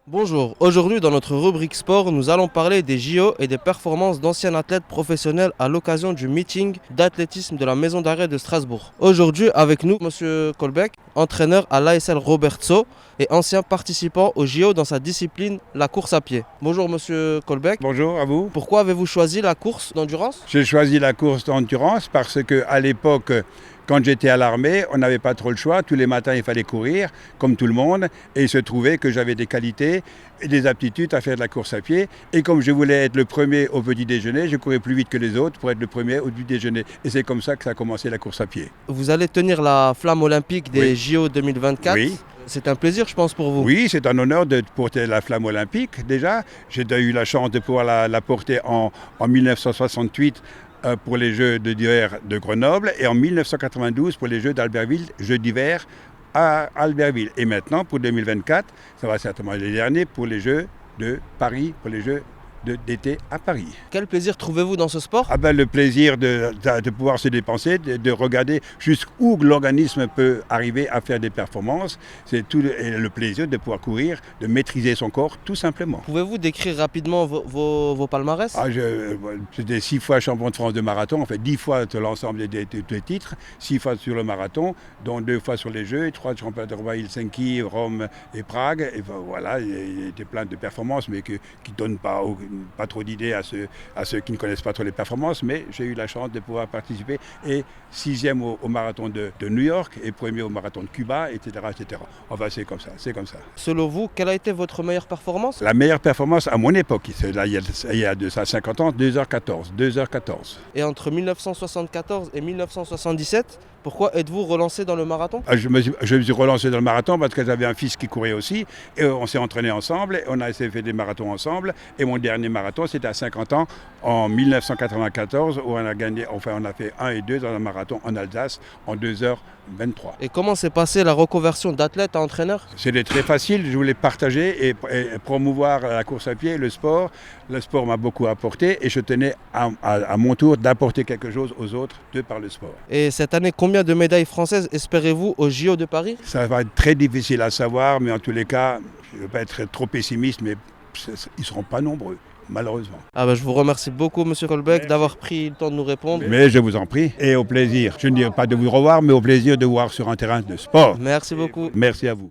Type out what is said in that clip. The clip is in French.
Bonjour, aujourd'hui dans notre rubrique sport, nous allons parler des JO et des performances d'anciens athlètes professionnels à l'occasion du meeting d'athlétisme de la maison d'arrêt de Strasbourg. Aujourd'hui avec nous, Monsieur Colbeck, entraîneur à l'ASL Robertso et ancien participant aux JO dans sa discipline, la course à pied. Bonjour Monsieur Colbeck. Bonjour à vous. Pourquoi avez-vous choisi la course d'endurance? J'ai choisi la course d'endurance parce qu'à l'époque, quand j'étais à l'armée, on n'avait pas trop le choix. Tous les matins, il fallait courir, comme tout le monde. Et il se trouvait que j'avais des qualités et des aptitudes à faire de la course à pied. Et comme je voulais être le premier au petit déjeuner, je courais plus vite que les autres pour être le premier au petit déjeuner. Et c'est comme ça que ça a commencé la course à pied. Vous allez tenir la flamme olympique des Oui. JO 2024. Oui. C'est un plaisir, je pense, pour vous. Oui, c'est un honneur de porter la flamme olympique déjà. J'ai eu la chance de pouvoir la porter en 1968 pour les Jeux d'hiver de Grenoble et en 1992 pour les Jeux d'Albertville, Jeux d'hiver à Albertville. Et maintenant, pour 2024, ça va certainement les derniers pour les Jeux de Paris, pour les Jeux d'été à Paris. Quel plaisir trouvez-vous dans ce sport? Le plaisir de pouvoir se dépenser, de regarder jusqu'où l'organisme peut arriver à faire des performances. C'est tout le plaisir de pouvoir courir, de maîtriser son corps, tout simplement. Pouvez-vous décrire rapidement vos palmarès? J'étais 6 fois champion de France de marathon, en fait 10 fois sur l'ensemble des titres, 6 fois sur le marathon, dont 2 fois sur les Jeux, 3 championnats de Helsinki, Rome et Prague. Et voilà, il y a été plein de performances, mais qui ne donnent pas trop d'idées à ceux qui ne connaissent pas trop les performances, mais j'ai eu la chance de pouvoir participer et 6e au marathon de New York et 1er au marathon de Cuba, etc. etc. Enfin, c'est comme ça. Selon vous, quelle a été votre meilleure performance? La meilleure performance à mon époque, là, il y a de ça 50 ans, 2h14. Et entre 1974 et 1977, pourquoi êtes-vous relancé dans le marathon? Je me suis relancé dans le marathon parce que j'avais un fils qui courait aussi et on s'est entraîné ensemble, on a essayé de faire des marathons ensemble et mon dernier marathon c'était à 50 ans en 1994 où on a fait 1 et 2 dans un marathon en Alsace en 2h23. Et comment s'est passée la reconversion d'athlète à entraîneur? C'était très facile, je voulais partager et promouvoir la course à pied, le sport. Le sport m'a beaucoup apporté et je tenais à mon tour d'apporter quelque chose aux autres de par le sport. Et cette année, combien de médailles françaises espérez-vous aux JO de Paris? Ça va être très difficile à savoir, mais en tous les cas, je ne veux pas être trop pessimiste, mais ils ne seront pas nombreux, malheureusement. Je vous remercie beaucoup, Monsieur Colbeck, d'avoir pris le temps de nous répondre. Mais je vous en prie, et au plaisir. Je ne dirai pas de vous revoir, mais au plaisir de vous voir sur un terrain de sport. Merci beaucoup. Merci à vous.